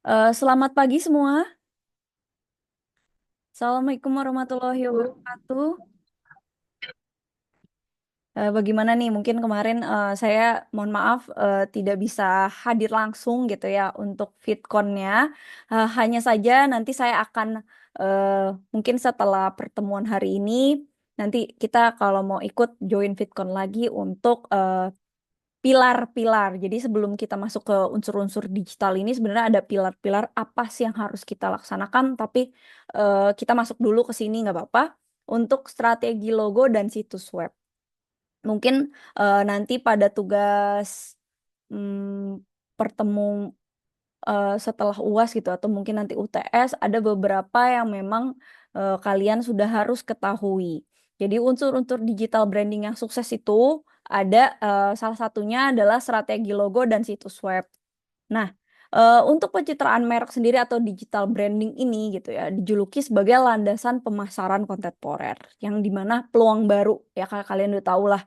Selamat pagi semua. Assalamualaikum warahmatullahi wabarakatuh. Bagaimana nih? Mungkin kemarin saya mohon maaf tidak bisa hadir langsung gitu ya untuk VidCon-nya. Hanya saja nanti saya akan mungkin setelah pertemuan hari ini nanti kita kalau mau ikut join VidCon lagi untuk pilar-pilar. Jadi sebelum kita masuk ke unsur-unsur digital ini sebenarnya ada pilar-pilar apa sih yang harus kita laksanakan. Tapi kita masuk dulu ke sini nggak apa-apa. Untuk strategi logo dan situs web. Mungkin nanti pada tugas pertemu setelah UAS gitu atau mungkin nanti UTS ada beberapa yang memang kalian sudah harus ketahui. Jadi unsur-unsur digital branding yang sukses itu ada salah satunya adalah strategi logo dan situs web. Nah, untuk pencitraan merek sendiri atau digital branding ini gitu ya, dijuluki sebagai landasan pemasaran kontemporer, yang dimana peluang baru ya kalian udah tahu lah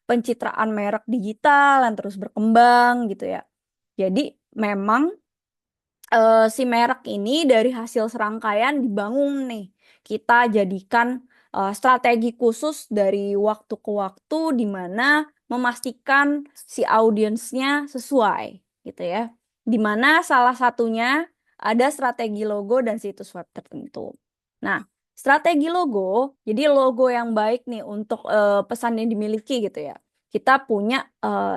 pencitraan merek digital yang terus berkembang gitu ya. Jadi memang si merek ini dari hasil serangkaian dibangun nih. Kita jadikan strategi khusus dari waktu ke waktu di mana memastikan si audiensnya sesuai gitu ya. Di mana salah satunya ada strategi logo dan situs web tertentu. Nah, strategi logo, jadi logo yang baik nih untuk pesan yang dimiliki gitu ya. Kita punya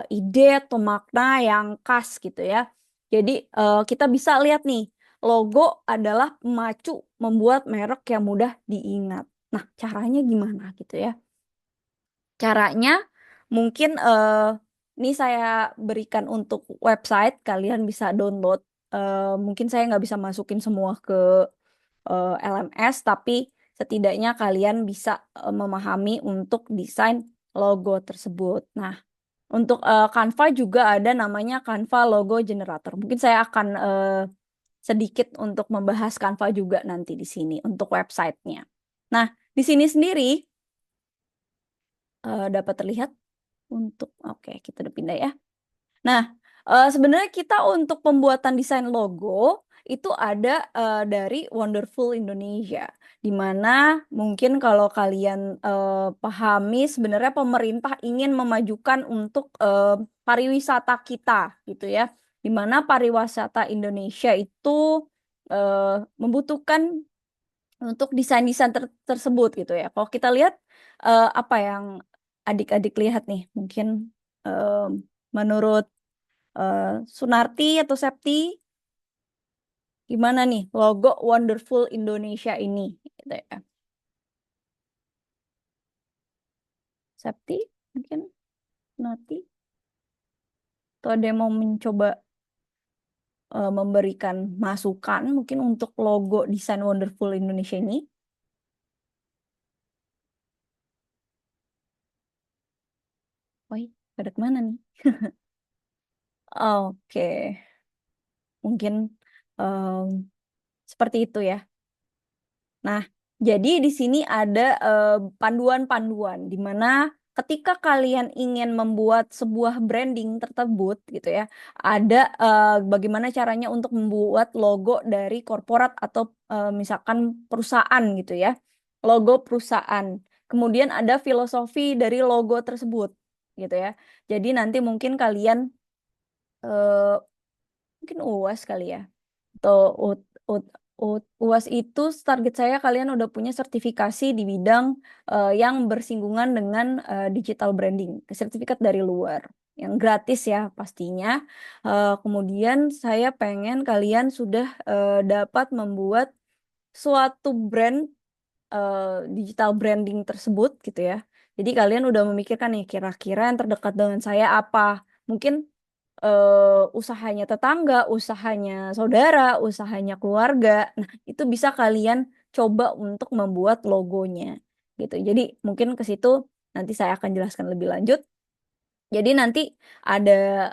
ide atau makna yang khas gitu ya. Jadi kita bisa lihat nih, logo adalah pemacu membuat merek yang mudah diingat. Nah, caranya gimana gitu ya? Caranya mungkin ini saya berikan untuk website, kalian bisa download. Mungkin saya nggak bisa masukin semua ke LMS, tapi setidaknya kalian bisa memahami untuk desain logo tersebut. Nah, untuk Canva juga ada namanya Canva Logo Generator. Mungkin saya akan sedikit untuk membahas Canva juga nanti di sini untuk websitenya. Nah, di sini sendiri dapat terlihat untuk, oke, kita udah pindah ya. Nah, sebenarnya kita untuk pembuatan desain logo itu ada dari Wonderful Indonesia, di mana mungkin kalau kalian pahami sebenarnya pemerintah ingin memajukan untuk pariwisata kita gitu ya, di mana pariwisata Indonesia itu eh, membutuhkan untuk desain-desain tersebut gitu ya. Kalau kita lihat apa yang adik-adik lihat nih, mungkin eh, menurut eh, Sunarti atau Septi, gimana nih logo Wonderful Indonesia ini? Gitu ya. Septi, mungkin Sunarti, atau ada yang mau mencoba memberikan masukan mungkin untuk logo desain Wonderful Indonesia ini? Woi, pada kemana nih? Oke, mungkin em, seperti itu ya. Nah, jadi di sini ada panduan-panduan di mana ketika kalian ingin membuat sebuah branding tersebut gitu ya, ada bagaimana caranya untuk membuat logo dari korporat atau misalkan perusahaan gitu ya. Logo perusahaan. Kemudian ada filosofi dari logo tersebut gitu ya. Jadi nanti mungkin kalian eh, mungkin UAS kali ya atau UAS itu target saya kalian udah punya sertifikasi di bidang yang bersinggungan dengan digital branding, sertifikat dari luar yang gratis ya pastinya. Kemudian saya pengen kalian sudah dapat membuat suatu brand digital branding tersebut gitu ya. Jadi kalian udah memikirkan nih kira-kira yang terdekat dengan saya apa? Mungkin usahanya tetangga, usahanya saudara, usahanya keluarga. Nah, itu bisa kalian coba untuk membuat logonya gitu. Jadi mungkin ke situ nanti saya akan jelaskan lebih lanjut. Jadi nanti ada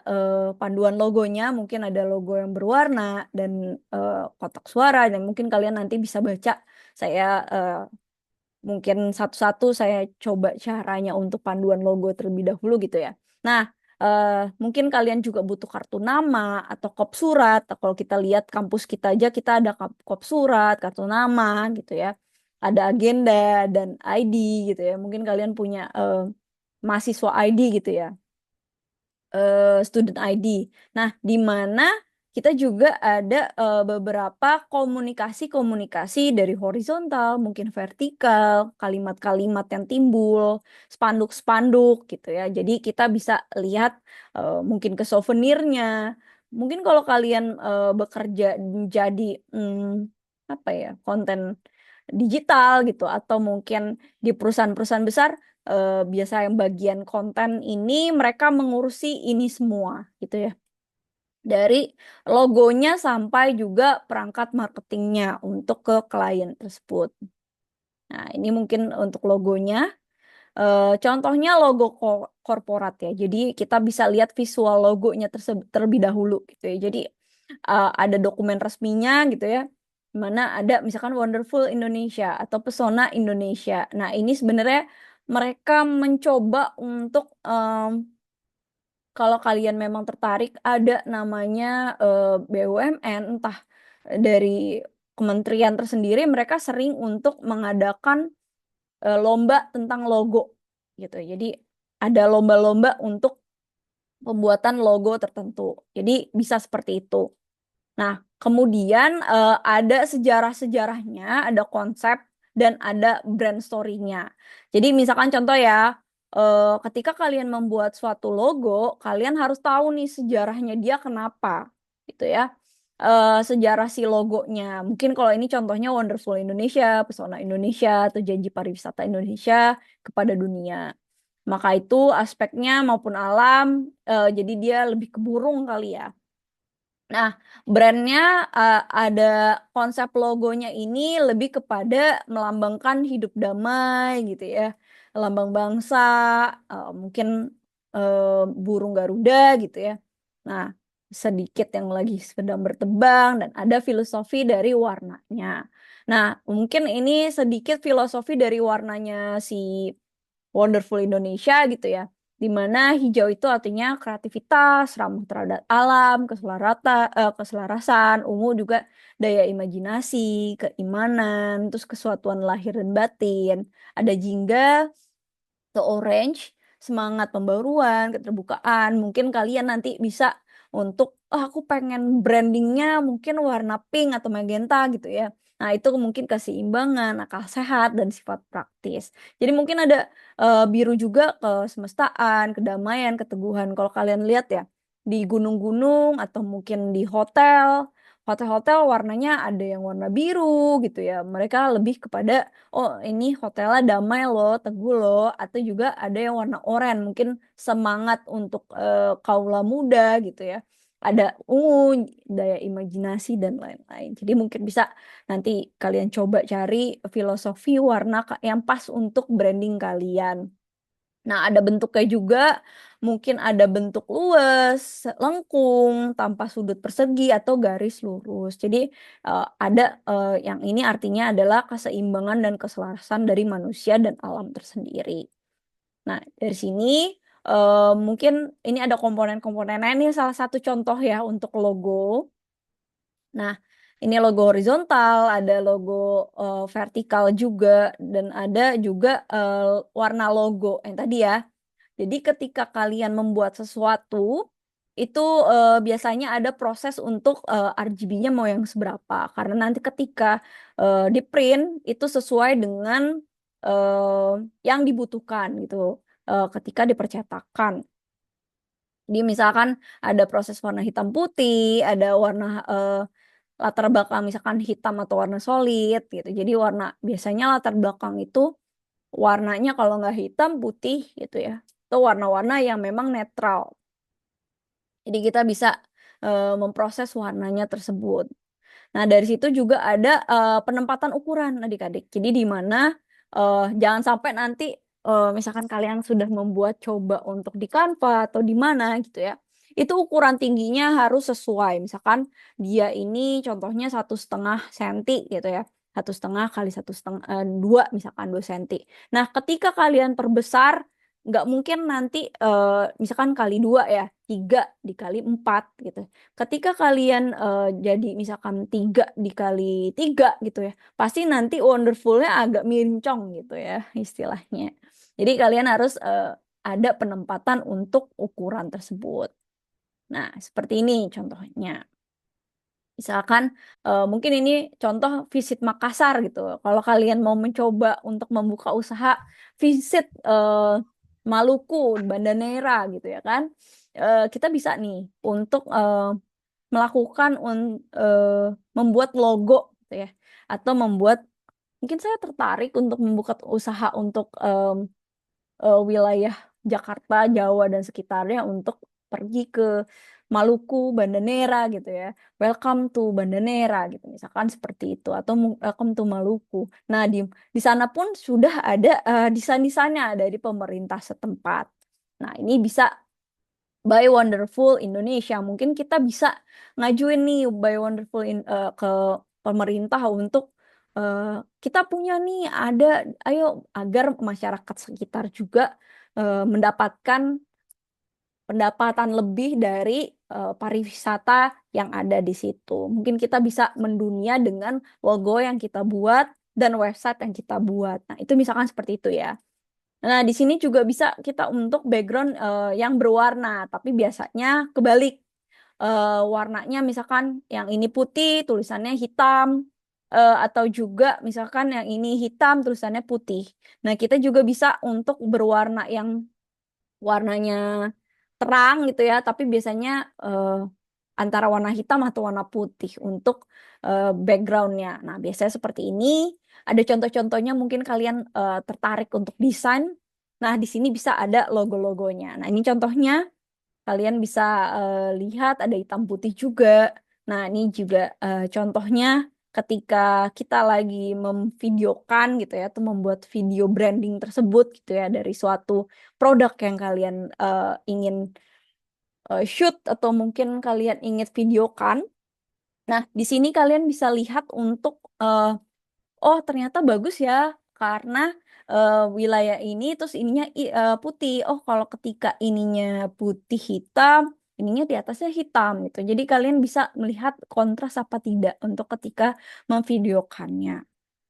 panduan logonya, mungkin ada logo yang berwarna dan kotak suara dan mungkin kalian nanti bisa baca. Saya mungkin satu-satu saya coba caranya untuk panduan logo terlebih dahulu gitu ya. Nah, Mungkin kalian juga butuh kartu nama atau kop surat. Kalau kita lihat kampus kita aja, kita ada kop surat, kartu nama gitu ya. Ada agenda dan ID gitu ya. Mungkin kalian punya mahasiswa ID gitu ya, student ID. Nah, di mana kita juga ada beberapa komunikasi-komunikasi dari horizontal, mungkin vertikal, kalimat-kalimat yang timbul, spanduk-spanduk gitu ya. Jadi kita bisa lihat mungkin ke souvenirnya. Mungkin kalau kalian bekerja jadi apa ya, konten digital gitu, atau mungkin di perusahaan-perusahaan besar, biasa yang bagian konten ini mereka mengurusi ini semua gitu ya. Dari logonya sampai juga perangkat marketingnya untuk ke klien tersebut. Nah, ini mungkin untuk logonya. Contohnya logo korporat ya. Jadi kita bisa lihat visual logonya terlebih dahulu gitu ya. Jadi ada dokumen resminya gitu ya. Di mana ada misalkan Wonderful Indonesia atau Pesona Indonesia. Nah, ini sebenarnya mereka mencoba untuk kalau kalian memang tertarik ada namanya BUMN, entah dari kementerian tersendiri, mereka sering untuk mengadakan lomba tentang logo gitu. Jadi ada lomba-lomba untuk pembuatan logo tertentu. Jadi bisa seperti itu. Nah, kemudian ada sejarah-sejarahnya, ada konsep, dan ada brand story-nya. Jadi misalkan contoh ya, ketika kalian membuat suatu logo, kalian harus tahu nih sejarahnya dia kenapa, gitu ya. Sejarah si logonya. Mungkin kalau ini contohnya Wonderful Indonesia, Pesona Indonesia, atau Janji Pariwisata Indonesia kepada dunia. Maka itu aspeknya maupun alam, jadi dia lebih ke burung kali ya. Nah, brandnya ada konsep logonya ini lebih kepada melambangkan hidup damai gitu ya, lambang bangsa, mungkin burung Garuda gitu ya. Nah, sedikit yang lagi sedang bertebang dan ada filosofi dari warnanya. Nah, mungkin ini sedikit filosofi dari warnanya si Wonderful Indonesia gitu ya, di mana hijau itu artinya kreativitas, ramah terhadap alam, keselarasan, ungu juga daya imajinasi, keimanan, terus kesuatuan lahir dan batin. Ada jingga, ke orange, semangat pembaruan, keterbukaan. Mungkin kalian nanti bisa untuk, oh aku pengen brandingnya mungkin warna pink atau magenta gitu ya. Nah, itu mungkin keseimbangan, akal sehat, dan sifat praktis. Jadi mungkin ada biru juga kesemestaan, kedamaian, keteguhan. Kalau kalian lihat ya, di gunung-gunung atau mungkin di hotel-hotel warnanya ada yang warna biru gitu ya. Mereka lebih kepada, oh ini hotelnya damai loh, teguh loh, atau juga ada yang warna oranye, mungkin semangat untuk kaula muda gitu ya. Ada ungu, daya imajinasi dan lain-lain. Jadi mungkin bisa nanti kalian coba cari filosofi warna yang pas untuk branding kalian. Nah, ada bentuknya juga, mungkin ada bentuk luas, lengkung, tanpa sudut persegi atau garis lurus. Jadi ada yang ini artinya adalah keseimbangan dan keselarasan dari manusia dan alam tersendiri. Nah, dari sini mungkin ini ada komponen-komponennya. Ini salah satu contoh ya untuk logo. Nah, ini logo horizontal, ada logo vertikal juga, dan ada juga warna logo yang tadi ya. Jadi ketika kalian membuat sesuatu, itu biasanya ada proses untuk RGB-nya mau yang seberapa. Karena nanti ketika di print, itu sesuai dengan yang dibutuhkan gitu. Ketika dipercetakan. Di misalkan ada proses warna hitam putih, ada warna latar belakang misalkan hitam atau warna solid gitu. Jadi warna biasanya latar belakang itu warnanya kalau nggak hitam putih gitu ya. Itu warna-warna yang memang netral. Jadi kita bisa memproses warnanya tersebut. Nah, dari situ juga ada penempatan ukuran adik-adik. Jadi di mana jangan sampai nanti misalkan kalian sudah membuat coba untuk di Canva atau di mana gitu ya. Itu ukuran tingginya harus sesuai. Misalkan dia ini contohnya 1,5 senti gitu ya. 1,5 kali 1,5 2 misalkan 2 senti. Nah, ketika kalian perbesar, nggak mungkin nanti misalkan kali 2 ya, 3 dikali 4 gitu. Ketika kalian jadi misalkan 3 dikali 3 gitu ya, pasti nanti wonderful-nya agak mincong gitu ya istilahnya. Jadi kalian harus ada penempatan untuk ukuran tersebut. Nah, seperti ini contohnya. Misalkan mungkin ini contoh visit Makassar gitu. Kalau kalian mau mencoba untuk membuka usaha visit Maluku, Banda Neira gitu ya kan. Kita bisa nih untuk melakukan membuat logo gitu ya. Atau membuat mungkin saya tertarik untuk membuka usaha untuk wilayah Jakarta, Jawa dan sekitarnya untuk pergi ke Maluku, Banda Neira gitu ya. Welcome to Banda Neira gitu misalkan seperti itu atau welcome to Maluku. Nah, di sana pun sudah ada desain-desainnya dari pemerintah setempat. Nah, ini bisa By Wonderful Indonesia. Mungkin kita bisa ngajuin nih By Wonderful ke pemerintah untuk eh, kita punya nih ada, ayo agar masyarakat sekitar juga mendapatkan pendapatan lebih dari pariwisata yang ada di situ. Mungkin kita bisa mendunia dengan logo yang kita buat dan website yang kita buat. Nah, itu misalkan seperti itu ya. Nah, di sini juga bisa kita untuk background yang berwarna, tapi biasanya kebalik. Warnanya misalkan yang ini putih, tulisannya hitam, atau juga misalkan yang ini hitam, tulisannya putih. Nah, kita juga bisa untuk berwarna yang warnanya terang gitu ya, tapi biasanya antara warna hitam atau warna putih untuk backgroundnya. Nah, biasanya seperti ini. Ada contoh-contohnya mungkin kalian tertarik untuk desain. Nah, di sini bisa ada logo-logonya. Nah, ini contohnya kalian bisa lihat ada hitam putih juga. Nah, ini juga contohnya ketika kita lagi memvideokan gitu ya, atau membuat video branding tersebut gitu ya dari suatu produk yang kalian ingin shoot atau mungkin kalian ingin videokan. Nah, di sini kalian bisa lihat untuk oh ternyata bagus ya karena wilayah ini terus ininya putih. Oh kalau ketika ininya putih hitam, ininya di atasnya hitam gitu. Jadi kalian bisa melihat kontras apa tidak untuk ketika memvideokannya.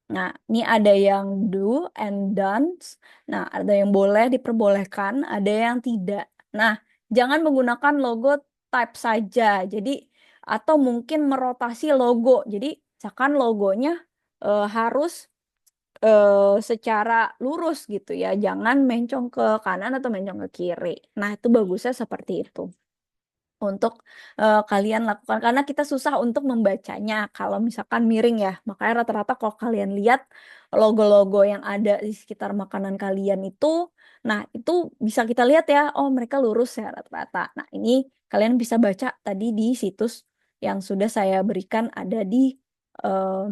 Nah, ini ada yang do and don'ts. Nah, ada yang boleh diperbolehkan, ada yang tidak. Nah, jangan menggunakan logo type saja. Jadi, atau mungkin merotasi logo. Jadi, misalkan logonya harus secara lurus gitu ya. Jangan mencong ke kanan atau mencong ke kiri. Nah, itu bagusnya seperti itu untuk kalian lakukan karena kita susah untuk membacanya kalau misalkan miring ya. Makanya rata-rata kalau kalian lihat logo-logo yang ada di sekitar makanan kalian itu, nah itu bisa kita lihat ya, oh mereka lurus ya rata-rata. Nah, ini kalian bisa baca tadi di situs yang sudah saya berikan ada di eh,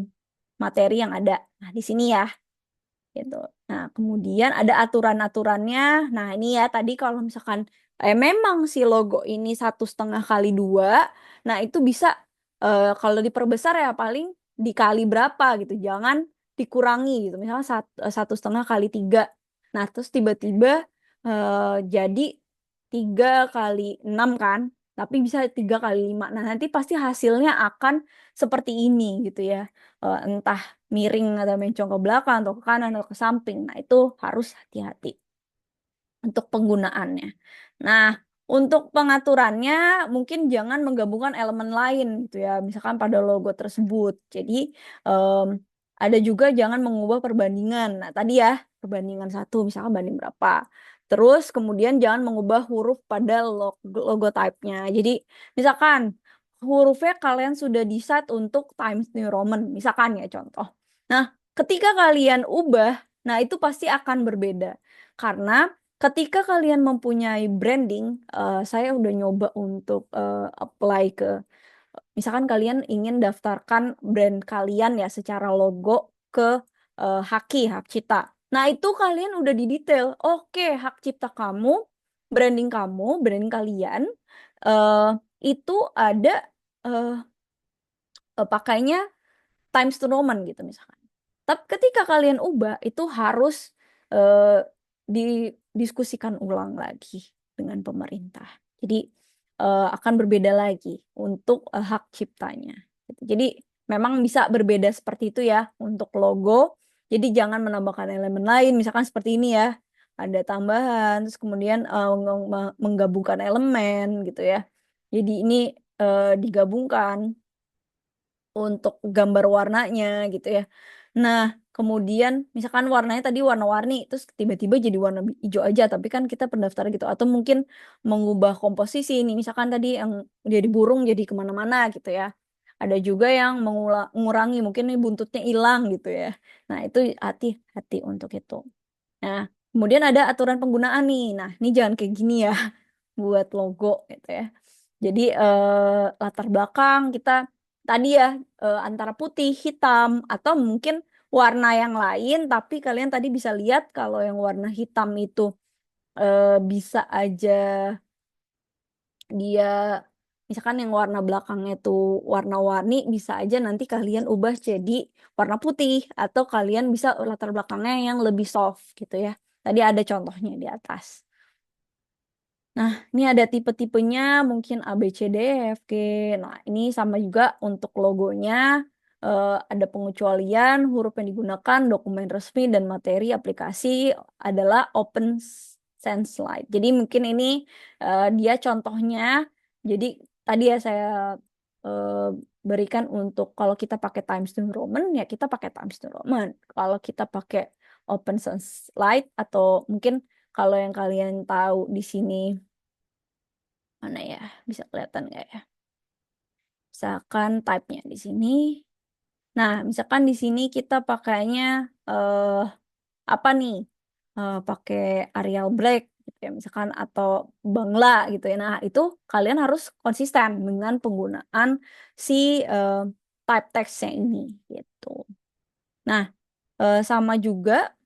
materi yang ada. Nah, di sini ya gitu. Nah, kemudian ada aturan-aturannya. Nah, ini ya tadi kalau misalkan memang si logo ini 1,5 kali 2, nah itu bisa kalau diperbesar ya paling dikali berapa gitu. Jangan dikurangi gitu. Misalnya 1,5 kali 3. Nah, terus tiba-tiba jadi 3 kali 6 kan. Tapi bisa 3 kali 5. Nah, nanti pasti hasilnya akan seperti ini gitu ya. Entah miring atau mencong ke belakang atau ke kanan atau ke samping. Nah, itu harus hati-hati untuk penggunaannya. Nah, untuk pengaturannya mungkin jangan menggabungkan elemen lain gitu ya, misalkan pada logo tersebut. Jadi em, ada juga jangan mengubah perbandingan. Nah, tadi ya perbandingan satu misalkan banding berapa. Terus kemudian jangan mengubah huruf pada logo type-nya. Jadi misalkan hurufnya kalian sudah decide untuk Times New Roman, misalkan ya contoh. Nah, ketika kalian ubah, nah itu pasti akan berbeda. Karena ketika kalian mempunyai branding, saya udah nyoba untuk apply ke, misalkan kalian ingin daftarkan brand kalian ya secara logo ke Haki, Hak Cipta. Nah, itu kalian udah di detail. Oke, hak cipta kamu, branding kalian, eh, itu ada eh, pakainya Times New Roman gitu misalkan. Tapi ketika kalian ubah, itu harus eh, didiskusikan ulang lagi dengan pemerintah. Jadi akan berbeda lagi untuk hak ciptanya. Gitu. Jadi memang bisa berbeda seperti itu ya untuk logo. Jadi jangan menambahkan elemen lain, misalkan seperti ini ya, ada tambahan, terus kemudian menggabungkan elemen gitu ya. Jadi ini digabungkan untuk gambar warnanya gitu ya. Nah, kemudian misalkan warnanya tadi warna-warni, terus tiba-tiba jadi warna hijau aja, tapi kan kita pendaftaran gitu. Atau mungkin mengubah komposisi ini, misalkan tadi yang jadi burung jadi kemana-mana gitu ya. Ada juga yang mengurangi, mungkin nih buntutnya hilang gitu ya. Nah, itu hati-hati untuk itu. Nah, kemudian ada aturan penggunaan nih. Nah, ini jangan kayak gini ya buat logo gitu ya. Jadi latar belakang kita tadi ya antara putih, hitam, atau mungkin warna yang lain, tapi kalian tadi bisa lihat kalau yang warna hitam itu bisa aja dia misalkan yang warna belakangnya itu warna-warni, bisa aja nanti kalian ubah jadi warna putih, atau kalian bisa latar belakangnya yang lebih soft gitu ya. Tadi ada contohnya di atas. Nah, ini ada tipe-tipenya, mungkin A, B, C, D, E, F, G. Nah, ini sama juga untuk logonya. Ada pengecualian, huruf yang digunakan, dokumen resmi, dan materi aplikasi adalah Open Sans Slide. Jadi mungkin ini dia contohnya. Jadi tadi ya saya eh, berikan untuk kalau kita pakai Times New Roman, ya kita pakai Times New Roman. Kalau kita pakai Open Sans Slide, atau mungkin kalau yang kalian tahu di sini, mana ya? Bisa kelihatan nggak ya? Misalkan type-nya di sini. Nah, misalkan di sini kita pakainya apa nih? Pakai Arial Black gitu ya, misalkan atau Bangla gitu ya. Nah, itu kalian harus konsisten dengan penggunaan si eh, type text-nya ini gitu. Nah, sama juga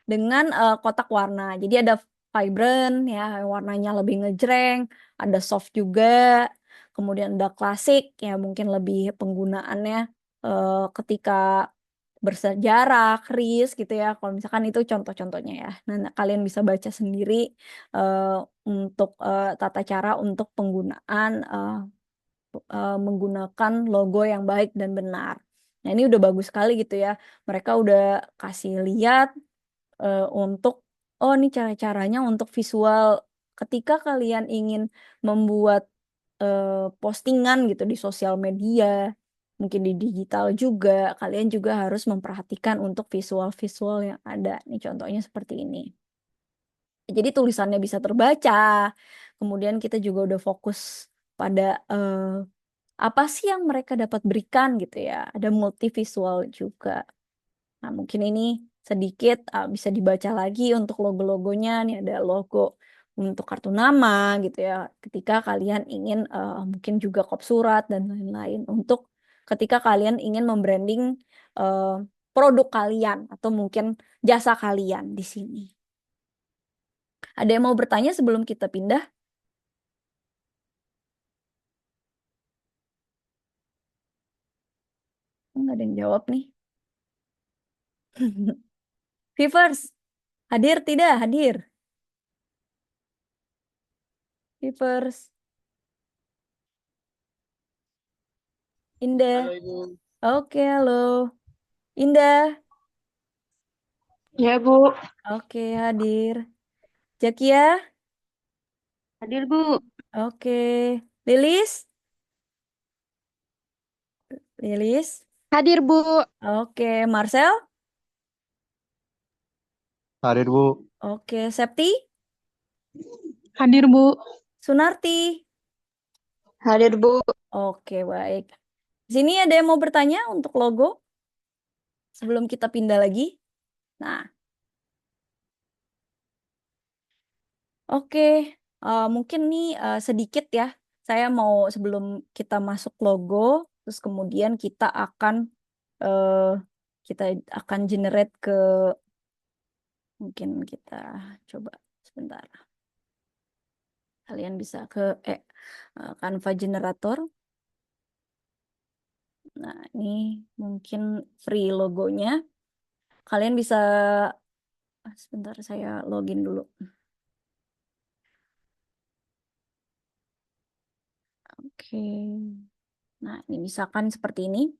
dengan kotak warna. Jadi ada vibrant ya, warnanya lebih ngejreng, ada soft juga, kemudian ada klasik ya, mungkin lebih penggunaannya ketika bersejarah, kris gitu ya. Kalau misalkan itu contoh-contohnya ya. Nah, kalian bisa baca sendiri eh, untuk tata cara untuk penggunaan menggunakan logo yang baik dan benar. Nah, ini udah bagus sekali gitu ya. Mereka udah kasih lihat untuk oh ini cara-caranya untuk visual ketika kalian ingin membuat postingan gitu di sosial media, mungkin di digital juga, kalian juga harus memperhatikan untuk visual-visual yang ada. Nih contohnya seperti ini. Jadi tulisannya bisa terbaca, kemudian kita juga udah fokus pada apa sih yang mereka dapat berikan gitu ya. Ada multivisual juga. Nah, mungkin ini sedikit bisa dibaca lagi untuk logo-logonya. Nih ada logo untuk kartu nama gitu ya. Ketika kalian ingin mungkin juga kop surat dan lain-lain. Untuk ketika kalian ingin membranding eh, produk kalian atau mungkin jasa kalian di sini. Ada yang mau bertanya sebelum kita pindah? Nggak ada yang jawab nih. Fivers, hadir tidak? Hadir. Fivers, Halo Indah. Ibu. Oke, halo. Indah. Ya Bu, Oke, hadir. Jakia, hadir Bu. oke. Lilis, Lilis, Hadir Bu. oke. Marcel, Hadir Bu. oke. Septi, Hadir Bu. Sunarti, Hadir Bu. oke, baik. Di sini ada yang mau bertanya untuk logo sebelum kita pindah lagi? Nah, oke. Mungkin nih sedikit ya. Saya mau sebelum kita masuk logo, terus kemudian eh, kita akan generate ke mungkin kita coba sebentar. Kalian bisa ke Canva Generator. Nah, ini mungkin free logonya. Kalian bisa Sebentar saya login dulu. Oke. Nah, ini misalkan seperti ini.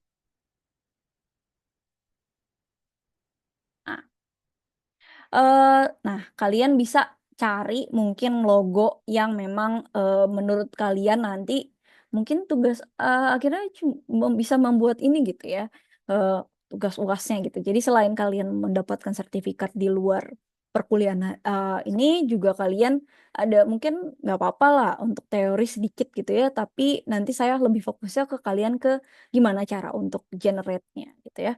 Nah, nah, kalian bisa cari mungkin logo yang memang menurut kalian nanti mungkin tugas akhirnya bisa membuat ini gitu ya, eh, tugas UASnya gitu. Jadi selain kalian mendapatkan sertifikat di luar perkuliahan ini juga kalian ada mungkin nggak apa-apa lah untuk teori sedikit gitu ya, tapi nanti saya lebih fokusnya ke kalian ke gimana cara untuk generate-nya gitu ya.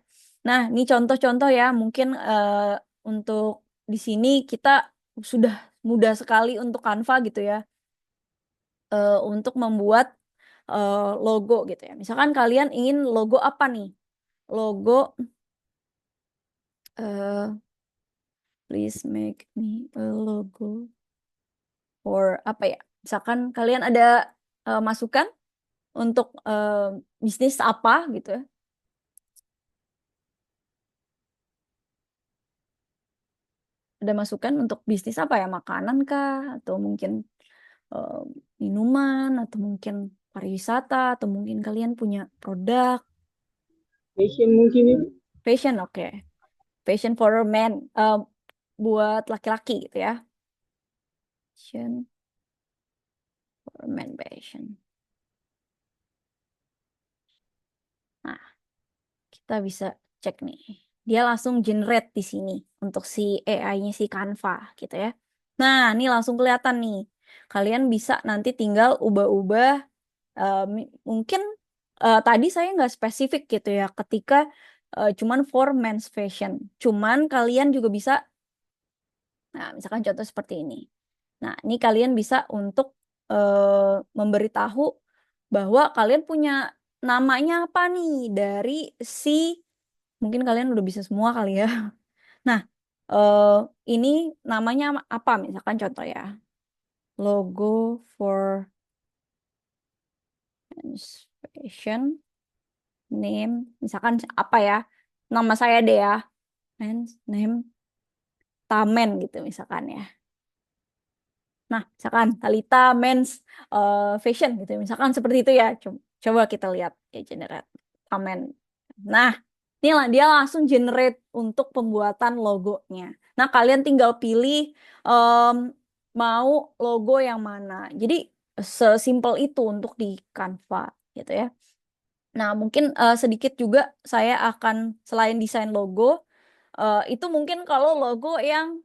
Nah, ini contoh-contoh ya, mungkin untuk di sini kita sudah mudah sekali untuk Canva gitu ya, untuk membuat logo gitu ya. Misalkan kalian ingin logo apa nih? Logo, eh, please make me a logo or apa ya? Misalkan kalian ada masukan untuk bisnis apa gitu ya. Ada masukan untuk bisnis apa ya? Makanan kah? Atau mungkin eh, minuman? Atau mungkin pariwisata? Atau mungkin kalian punya produk? Fashion mungkin itu. Fashion, oke. Fashion for men. Buat laki-laki gitu ya. Fashion for men fashion. Nah, kita bisa cek nih. Dia langsung generate di sini untuk si AI-nya si Canva gitu ya. Nah, ini langsung kelihatan nih. Kalian bisa nanti tinggal ubah-ubah. Mungkin tadi saya nggak spesifik gitu ya ketika cuman for men's fashion. Cuman kalian juga bisa, nah misalkan contoh seperti ini. Nah, ini kalian bisa untuk memberitahu bahwa kalian punya namanya apa nih dari si, mungkin kalian udah bisa semua kali ya. Nah, eh, ini namanya apa? Misalkan contoh ya, logo for men's fashion, name, misalkan apa ya? Nama saya deh ya, men's name Tamen gitu misalkan ya. Nah, misalkan Talita Men's Fashion gitu. Misalkan seperti itu ya. Coba kita lihat ya generate Tamen. Nah, ini lah dia langsung generate untuk pembuatan logonya. Nah, kalian tinggal pilih em, mau logo yang mana. Jadi sesimpel itu untuk di Canva gitu ya. Nah, mungkin sedikit juga saya akan selain desain logo, itu mungkin kalau logo yang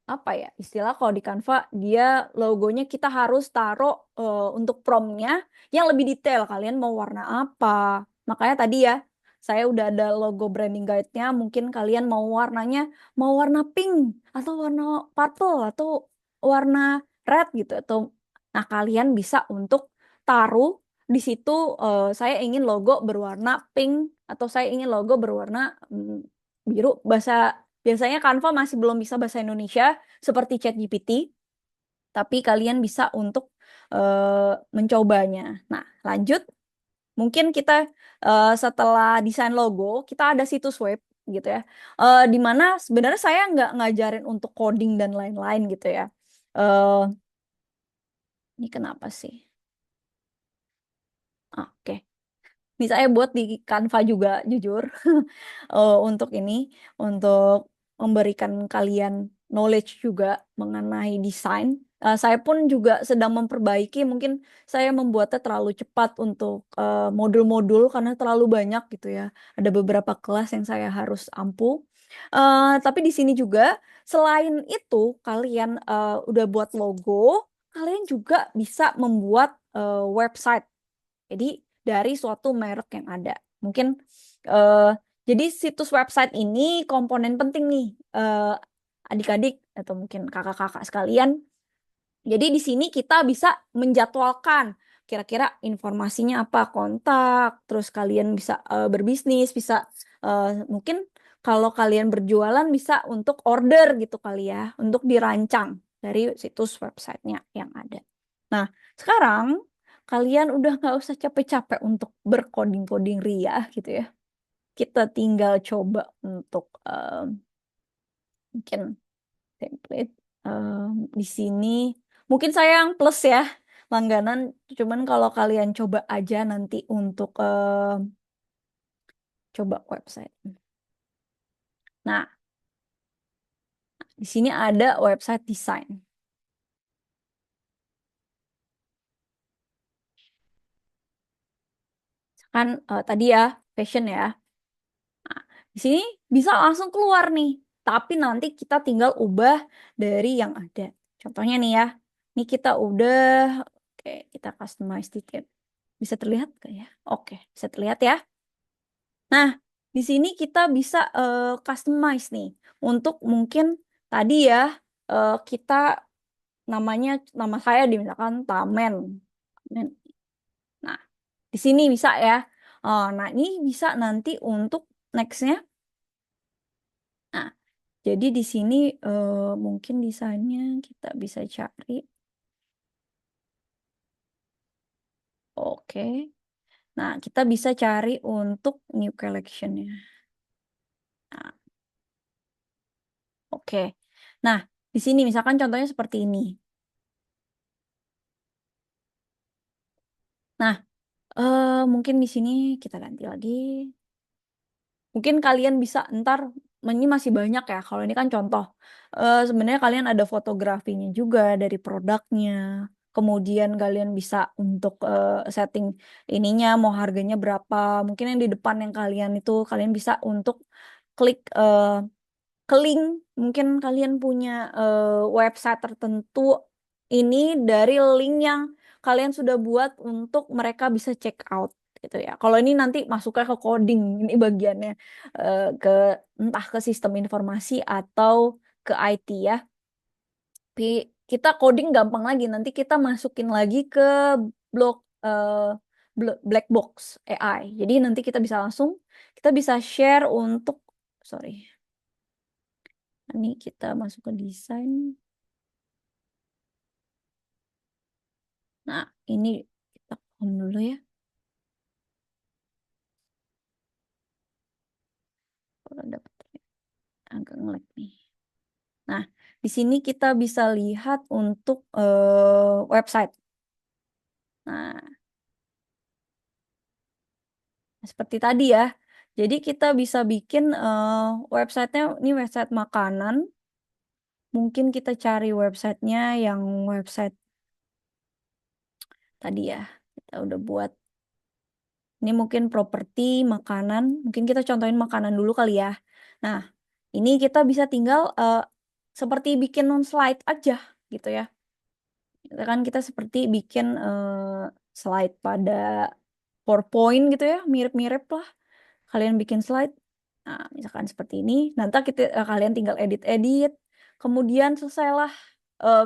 apa ya istilah kalau di Canva dia logonya kita harus taruh untuk promptnya yang lebih detail kalian mau warna apa, makanya tadi ya saya udah ada logo branding guide-nya, mungkin kalian mau warnanya mau warna pink atau warna purple atau warna red gitu atau, nah kalian bisa untuk taruh di situ, saya ingin logo berwarna pink atau saya ingin logo berwarna biru, bahasa biasanya Canva masih belum bisa bahasa Indonesia seperti ChatGPT, tapi kalian bisa untuk mencobanya. Nah, lanjut. Mungkin kita setelah desain logo, kita ada situs web gitu ya. Di mana sebenarnya saya nggak ngajarin untuk coding dan lain-lain gitu ya. Eh ini kenapa sih? Oke. Ini saya buat di Canva juga, jujur. Untuk ini, untuk memberikan kalian knowledge juga mengenai desain. Saya pun juga sedang memperbaiki, mungkin saya membuatnya terlalu cepat untuk modul-modul karena terlalu banyak gitu ya. Ada beberapa kelas yang saya harus ampu. Tapi di sini juga, selain itu, kalian udah buat logo, kalian juga bisa membuat website. Jadi dari suatu merek yang ada. Mungkin eh, jadi situs website ini komponen penting nih, adik-adik atau mungkin kakak-kakak sekalian. Jadi di sini kita bisa menjadwalkan kira-kira informasinya apa, kontak, terus kalian bisa berbisnis, bisa mungkin kalau kalian berjualan bisa untuk order gitu kali ya, untuk dirancang dari situs websitenya yang ada. Nah, sekarang kalian udah nggak usah capek-capek untuk berkoding-koding ria gitu ya. Kita tinggal coba untuk Mungkin template di sini. Mungkin saya yang plus ya langganan. Cuman kalau kalian coba aja nanti untuk coba website. Nah, di sini ada website design. Kan tadi ya fashion ya. Nah, di sini bisa langsung keluar nih. Tapi nanti kita tinggal ubah dari yang ada. Contohnya nih ya. Ini kita udah oke, kita customize detail. Bisa terlihat nggak ya? Oke, bisa terlihat ya. Nah, di sini kita bisa customize nih untuk mungkin tadi ya kita namanya nama saya misalkan Tamen. Tamen. Nah, di sini bisa ya. Nah, ini bisa nanti untuk nextnya. Nah, jadi di sini mungkin desainnya kita bisa cari. Oke. Nah, kita bisa cari untuk new collection ya. Nah, oke. Nah, di sini misalkan contohnya seperti ini. Nah, mungkin di sini kita ganti lagi. Mungkin kalian bisa ntar, ini masih banyak ya. Kalau ini kan contoh. Sebenarnya kalian ada fotografinya juga dari produknya. Kemudian kalian bisa untuk setting ininya mau harganya berapa. Mungkin yang di depan yang kalian itu kalian bisa untuk klik ke link. Mungkin kalian punya website tertentu ini dari link yang kalian sudah buat untuk mereka bisa check out gitu ya. Kalau ini nanti masuknya ke coding ini bagiannya ke entah ke sistem informasi atau ke IT ya. Tapi kita coding gampang lagi. Nanti kita masukin lagi ke blok black box AI. Jadi nanti kita bisa langsung kita bisa share untuk sorry. Ini kita masuk ke desain. Nah, ini kita on dulu ya. Kalau dapat agak ngelag nih. Nah, di sini kita bisa lihat untuk website. Nah, seperti tadi ya. Jadi kita bisa bikin websitenya, ini website makanan. Mungkin kita cari websitenya yang website tadi ya. Kita udah buat. Ini mungkin properti makanan. Mungkin kita contohin makanan dulu kali ya. Nah, ini kita bisa tinggal seperti bikin non slide aja gitu ya. Kan kita seperti bikin slide pada PowerPoint gitu ya, mirip-mirip lah. Kalian bikin slide, nah misalkan seperti ini. Nanti kalian tinggal edit-edit. Kemudian selesailah.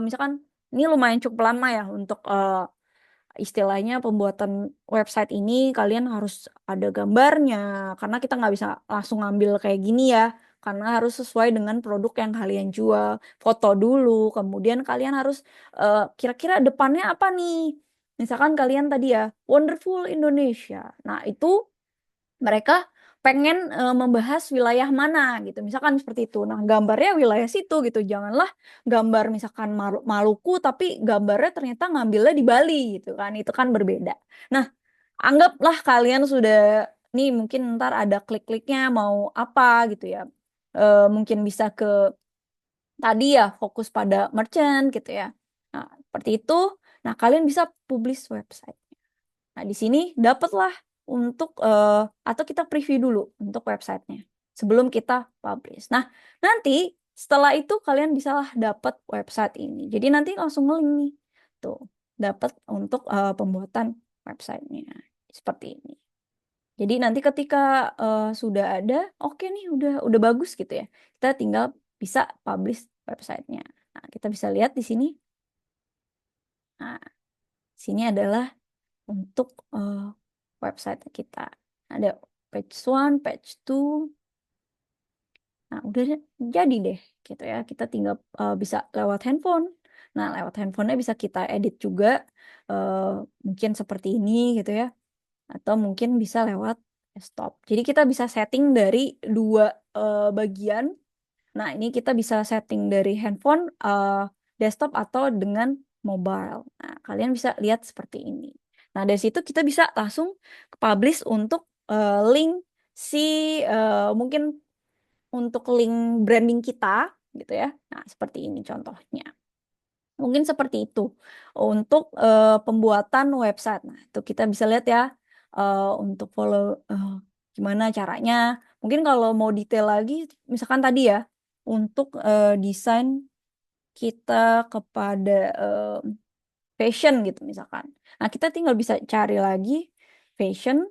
Misalkan ini lumayan cukup lama ya untuk istilahnya pembuatan website ini kalian harus ada gambarnya karena kita nggak bisa langsung ngambil kayak gini ya karena harus sesuai dengan produk yang kalian jual foto dulu kemudian kalian harus kira-kira depannya apa nih misalkan kalian tadi ya Wonderful Indonesia nah itu mereka pengen membahas wilayah mana gitu. Misalkan seperti itu. Nah, gambarnya wilayah situ gitu. Janganlah gambar misalkan Maluku tapi gambarnya ternyata ngambilnya di Bali gitu kan. Itu kan berbeda. Nah, anggaplah kalian sudah nih mungkin ntar ada klik-kliknya mau apa gitu ya. Mungkin bisa ke tadi ya fokus pada merchant gitu ya. Nah, seperti itu. Nah, kalian bisa publish website. Nah, di sini dapatlah untuk atau kita preview dulu untuk websitenya sebelum kita publish. Nah, nanti setelah itu kalian bisalah dapat website ini. Jadi nanti langsung ngelink nih. Tuh, dapat untuk pembuatan websitenya seperti ini. Jadi nanti ketika sudah ada, oke nih udah bagus gitu ya. Kita tinggal bisa publish websitenya. Nah, kita bisa lihat di sini. Nah, sini adalah untuk website kita. Ada page one, page two. Nah, udah jadi deh gitu ya. Kita tinggal bisa lewat handphone. Nah, lewat handphonenya bisa kita edit juga eh, mungkin seperti ini gitu ya. Atau mungkin bisa lewat desktop. Jadi kita bisa setting dari dua bagian Nah, ini kita bisa setting dari handphone, desktop, atau dengan mobile. Nah, kalian bisa lihat seperti ini. Nah, dari situ kita bisa langsung ke publish untuk link si mungkin untuk link branding kita gitu ya. Nah, seperti ini contohnya. Mungkin seperti itu untuk pembuatan website. Nah, itu kita bisa lihat ya untuk follow gimana caranya. Mungkin kalau mau detail lagi, misalkan tadi ya, untuk desain kita kepada fashion gitu misalkan. Nah, kita tinggal bisa cari lagi fashion.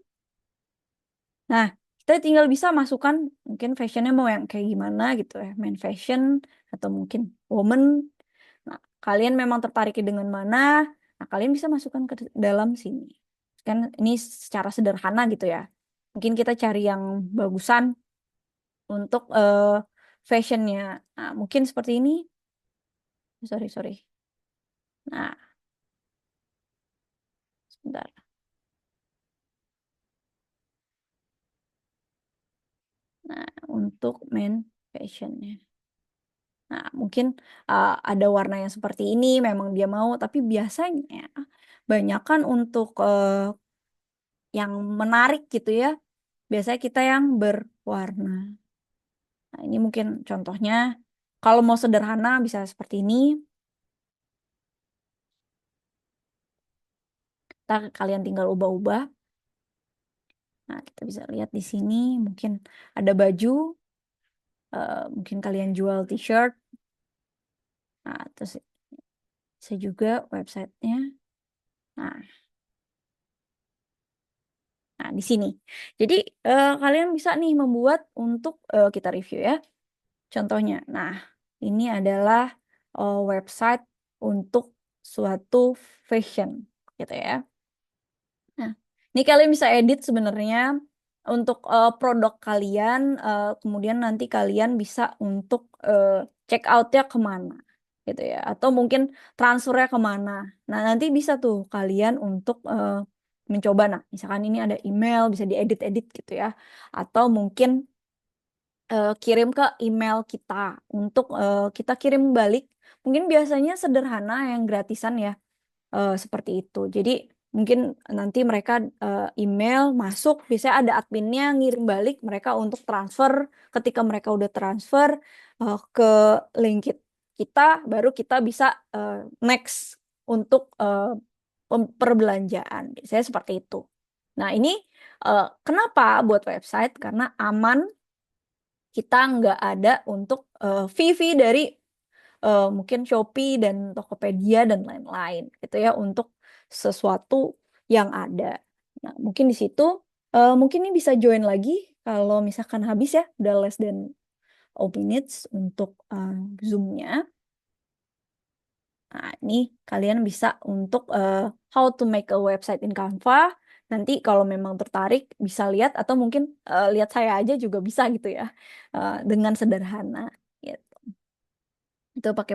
Nah, kita tinggal bisa masukkan mungkin fashionnya mau yang kayak gimana gitu ya, main fashion atau mungkin woman. Nah, kalian memang tertarik dengan mana? Nah, kalian bisa masukkan ke dalam sini. Kan ini secara sederhana gitu ya. Mungkin kita cari yang bagusan untuk fashionnya. Nah, mungkin seperti ini. Sorry, sorry. Nah, sebentar. Nah, untuk main fashionnya. Nah, mungkin ada warna yang seperti ini, memang dia mau, tapi biasanya banyak kan untuk yang menarik gitu ya. Biasanya kita yang berwarna. Nah, ini mungkin contohnya. Kalau mau sederhana bisa seperti ini. Kalian tinggal ubah-ubah. Nah, kita bisa lihat di sini mungkin ada baju. Mungkin kalian jual t-shirt. Nah, terus saya juga websitenya. Nah, nah, di sini. Jadi kalian bisa nih membuat untuk kita review ya. Contohnya. Nah, ini adalah website untuk suatu fashion gitu ya. Nah, ini kalian bisa edit sebenarnya untuk produk kalian, kemudian nanti kalian bisa untuk check out-nya kemana, gitu ya. Atau mungkin transfernya kemana. Nah, nanti bisa tuh kalian untuk mencoba. Nah, misalkan ini ada email, bisa diedit-edit gitu ya. Atau mungkin kirim ke email kita untuk kita kirim balik. Mungkin biasanya sederhana yang gratisan ya seperti itu. Jadi mungkin nanti mereka email masuk, biasanya ada adminnya ngirim balik mereka untuk transfer. Ketika mereka udah transfer ke link kita, baru kita bisa next untuk perbelanjaan. Biasanya seperti itu. Nah, ini kenapa buat website? Karena aman, kita nggak ada untuk fee-fee dari mungkin Shopee dan Tokopedia dan lain-lain gitu ya untuk sesuatu yang ada. Nah, mungkin di situ mungkin ini bisa join lagi kalau misalkan habis ya, udah less than 0 minutes untuk Zoom-nya. Nah, ini kalian bisa untuk how to make a website in Canva. Nanti kalau memang tertarik bisa lihat atau mungkin lihat saya aja juga bisa gitu ya dengan sederhana. Gitu. Itu pakai